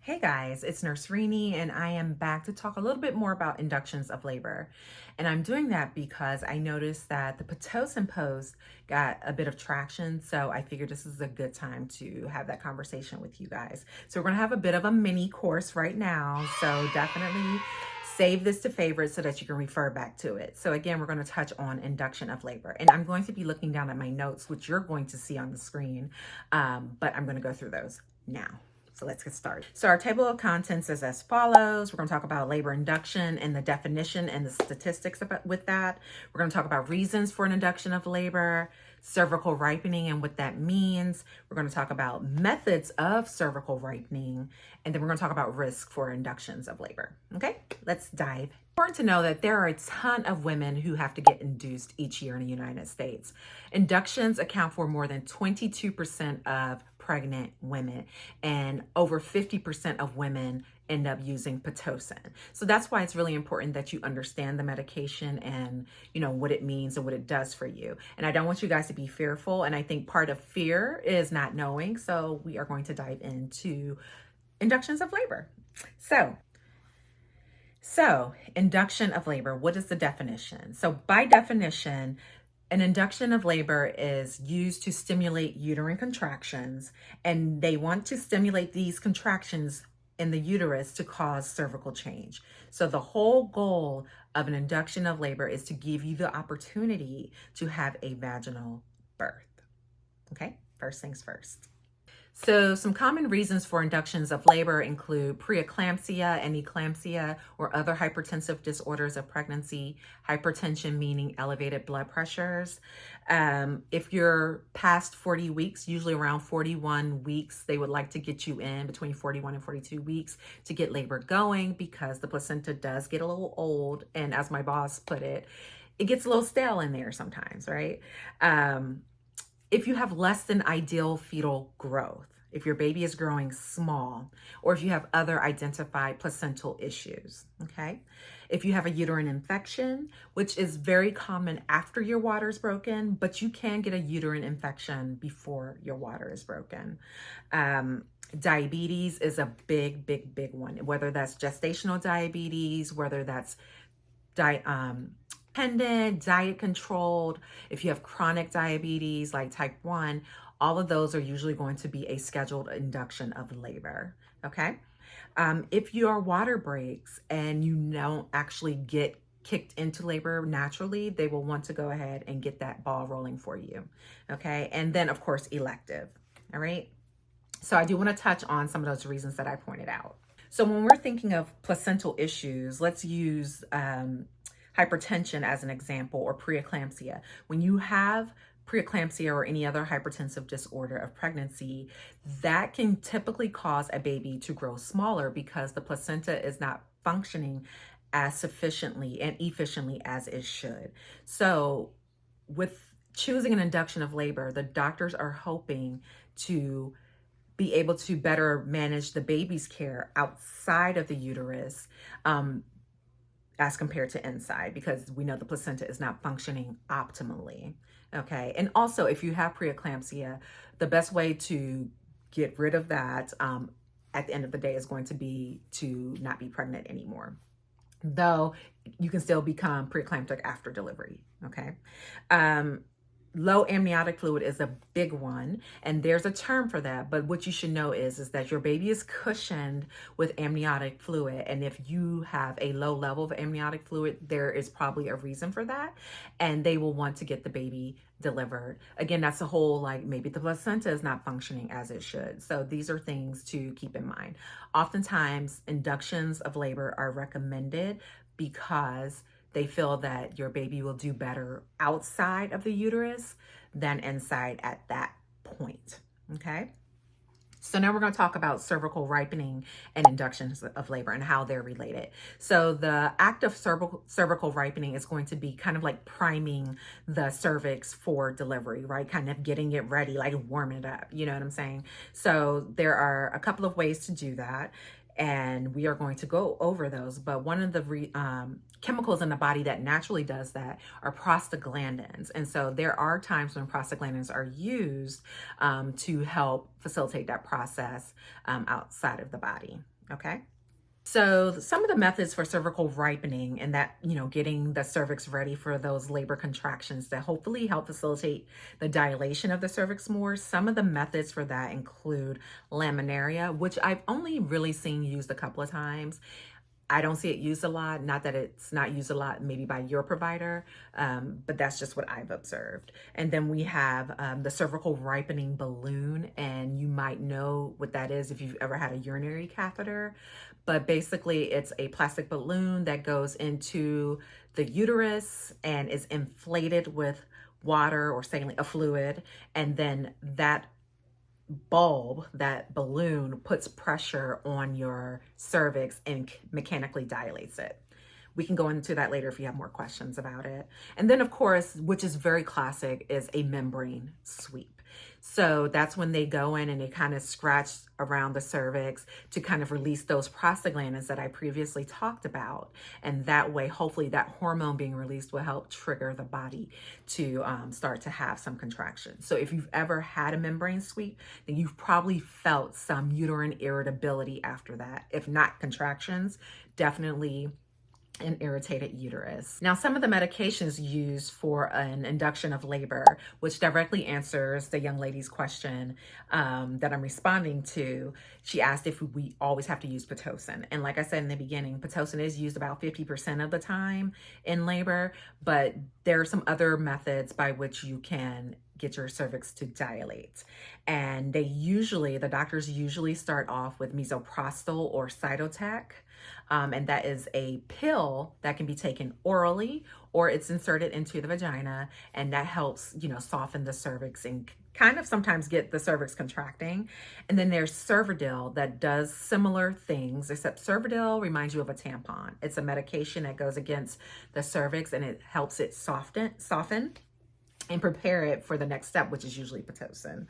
Hey guys, it's Nurse Rini, and I am back to talk a little bit more about inductions of labor. And I'm doing that because I noticed that the Pitocin post got a bit of traction, so I figured this is a good time to have that conversation with you guys. So we're gonna have a bit of a mini course right now, so definitely save this to favorites so that you can refer back to it. So again, we're going to touch on induction of labor, and I'm going to be looking down at my notes, which you're going to see on the screen, but I'm going to go through those now. So let's get started. So our table of contents is as follows. We're going to talk about labor induction and the definition and the statistics with that. We're going to talk about reasons for an induction of labor, cervical ripening and what that means. We're going to talk about methods of cervical ripening, and then we're going to talk about risk for inductions of labor. Okay, let's dive. Important to know that there are a ton of women who have to get induced each year in the United States. Inductions account for more than 22% of pregnant women, and over 50% of women end up using Pitocin. So that's why it's really important that you understand the medication and what it means and what it does for you. And I don't want you guys to be fearful. And I think part of fear is not knowing. So we are going to dive into inductions of labor. So induction of labor, what is the definition? So by definition, an induction of labor is used to stimulate uterine contractions, and they want to stimulate these contractions in the uterus to cause cervical change. So the whole goal of an induction of labor is to give you the opportunity to have a vaginal birth. Okay, first things first. So some common reasons for inductions of labor include preeclampsia and eclampsia or other hypertensive disorders of pregnancy, hypertension meaning elevated blood pressures. If you're past 40 weeks, usually around 41 weeks, they would like to get you in between 41 and 42 weeks to get labor going, because the placenta does get a little old. And as my boss put it gets a little stale in there sometimes, right? If you have less than ideal fetal growth, if your baby is growing small, or if you have other identified placental issues, okay? If you have a uterine infection, which is very common after your water is broken, but you can get a uterine infection before your water is broken. Diabetes is a big one, whether that's gestational diabetes, whether that's dependent, diet controlled. If you have chronic diabetes like type 1, all of those are usually going to be a scheduled induction of labor, okay? If your water breaks and you don't actually get kicked into labor naturally, they will want to go ahead and get that ball rolling for you, okay? And then, of course, elective, all right? So I do want to touch on some of those reasons that I pointed out. So when we're thinking of placental issues, let's use hypertension as an example, or preeclampsia. When you have preeclampsia or any other hypertensive disorder of pregnancy, that can typically cause a baby to grow smaller because the placenta is not functioning as sufficiently and efficiently as it should. So with choosing an induction of labor, the doctors are hoping to be able to better manage the baby's care outside of the uterus, as compared to inside, because we know the placenta is not functioning optimally, okay? And also, if you have preeclampsia, the best way to get rid of that at the end of the day is going to be to not be pregnant anymore, though you can still become preeclamptic after delivery, okay? Low amniotic fluid is a big one, and there's a term for that, but what you should know is that your baby is cushioned with amniotic fluid, and if you have a low level of amniotic fluid, there is probably a reason for that, and they will want to get the baby delivered. Again, that's a whole, like, maybe the placenta is not functioning as it should. So these are things to keep in mind. Oftentimes, inductions of labor are recommended because they feel that your baby will do better outside of the uterus than inside at that point, okay? So now we're going to talk about cervical ripening and inductions of labor and how they're related. So the act of cervical ripening is going to be kind of like priming the cervix for delivery, right? Kind of getting it ready, like warming it up, you know what I'm saying? So there are a couple of ways to do that, and we are going to go over those. But one of the chemicals in the body that naturally does that are prostaglandins. And so there are times when prostaglandins are used to help facilitate that process outside of the body. Okay. So some of the methods for cervical ripening and that, getting the cervix ready for those labor contractions that hopefully help facilitate the dilation of the cervix more. Some of the methods for that include laminaria, which I've only really seen used a couple of times. I don't see it used a lot. Not that it's not used a lot, maybe by your provider, but that's just what I've observed. And then we have the cervical ripening balloon, and you might know what that is if you've ever had a urinary catheter. But basically, it's a plastic balloon that goes into the uterus and is inflated with water or saline, a fluid, and then that balloon puts pressure on your cervix and mechanically dilates it. We can go into that later if you have more questions about it. And then, of course, which is very classic, is a membrane sweep. So that's when they go in and they kind of scratch around the cervix to kind of release those prostaglandins that I previously talked about. And that way, hopefully that hormone being released will help trigger the body to start to have some contractions. So if you've ever had a membrane sweep, then you've probably felt some uterine irritability after that. If not contractions, definitely an irritated uterus. Now, some of the medications used for an induction of labor, which directly answers the young lady's question that I'm responding to. She asked if we always have to use Pitocin. And like I said in the beginning, Pitocin is used about 50% of the time in labor, but there are some other methods by which you can get your cervix to dilate. And the doctors usually start off with misoprostol or Cytotec. And that is a pill that can be taken orally or it's inserted into the vagina. And that helps, soften the cervix and kind of sometimes get the cervix contracting. And then there's Cervidil that does similar things, except Cervidil reminds you of a tampon. It's a medication that goes against the cervix and it helps it soften and prepare it for the next step, which is usually Pitocin.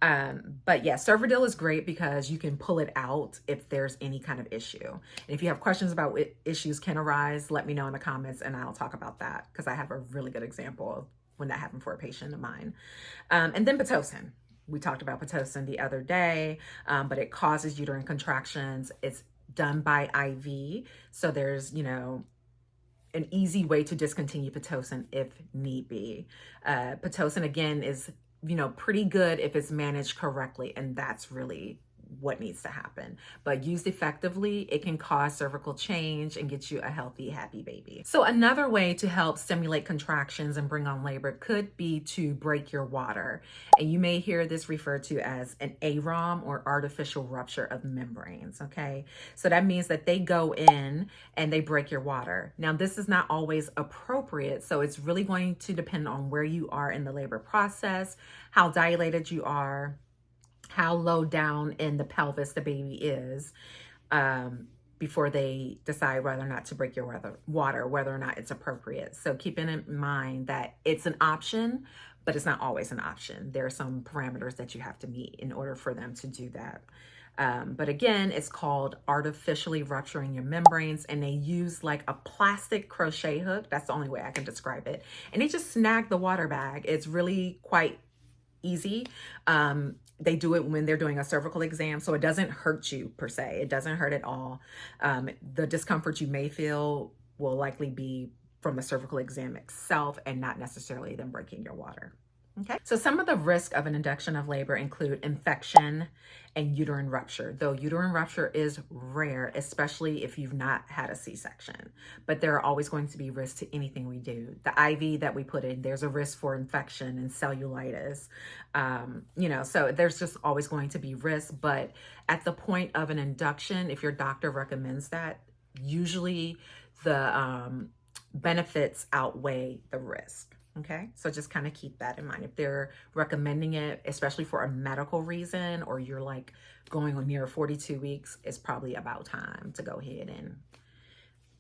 But yeah, Cervidil is great because you can pull it out if there's any kind of issue. And if you have questions about what issues can arise, let me know in the comments and I'll talk about that because I have a really good example of when that happened for a patient of mine. And then Pitocin. We talked about Pitocin the other day, but it causes uterine contractions. It's done by IV. So there's, an easy way to discontinue Pitocin if need be. Pitocin, again, is, pretty good if it's managed correctly, and that's really what needs to happen. But used effectively, it can cause cervical change and get you a healthy, happy baby. So another way to help stimulate contractions and bring on labor could be to break your water. And you may hear this referred to as an AROM or artificial rupture of membranes, okay? So that means that they go in and they break your water. Now, this is not always appropriate, so it's really going to depend on where you are in the labor process, how dilated you are, how low down in the pelvis the baby is, before they decide whether or not to break your water, whether or not it's appropriate. So keeping in mind that it's an option, but it's not always an option. There are some parameters that you have to meet in order for them to do that. But again, it's called artificially rupturing your membranes, and they use like a plastic crochet hook. That's the only way I can describe it. And they just snag the water bag. It's really quite easy. They do it when they're doing a cervical exam, so it doesn't hurt you per se. It doesn't hurt at all. The discomfort you may feel will likely be from the cervical exam itself and not necessarily them breaking your water. Okay, so some of the risk of an induction of labor include infection and uterine rupture, though uterine rupture is rare, especially if you've not had a C-section. But there are always going to be risks to anything we do. The IV that we put in, there's a risk for infection and cellulitis. So there's just always going to be risks. But at the point of an induction, if your doctor recommends that, usually the benefits outweigh the risk. Okay, so just kind of keep that in mind. If they're recommending it, especially for a medical reason, or you're like going on near 42 weeks, it's probably about time to go ahead and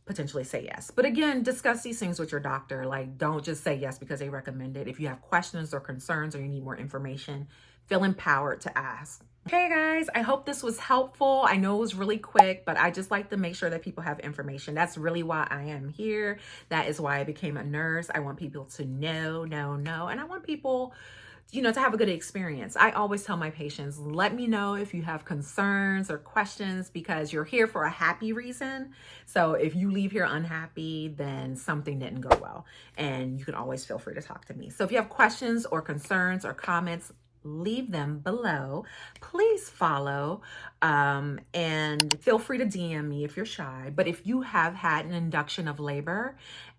potentially say yes. But again, discuss these things with your doctor. Like, don't just say yes because they recommend it. If you have questions or concerns or you need more information, feel empowered to ask. Okay, guys, I hope this was helpful. I know it was really quick, but I just like to make sure that people have information. That's really why I am here. That is why I became a nurse. I want people to know, and I want people to have a good experience. I always tell my patients, let me know if you have concerns or questions, because you're here for a happy reason. So if you leave here unhappy, then something didn't go well. And you can always feel free to talk to me. So if you have questions or concerns or comments, leave them below. Please follow, and feel free to DM me if you're shy. But if you have had an induction of labor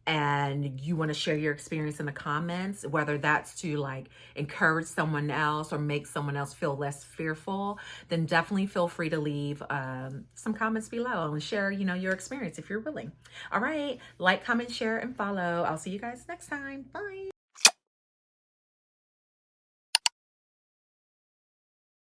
and you want to share your experience in the comments, whether that's to like encourage someone else or make someone else feel less fearful, then definitely feel free to leave some comments below and share, your experience if you're willing. All right, like, comment, share, and follow. I'll see you guys next time. Bye.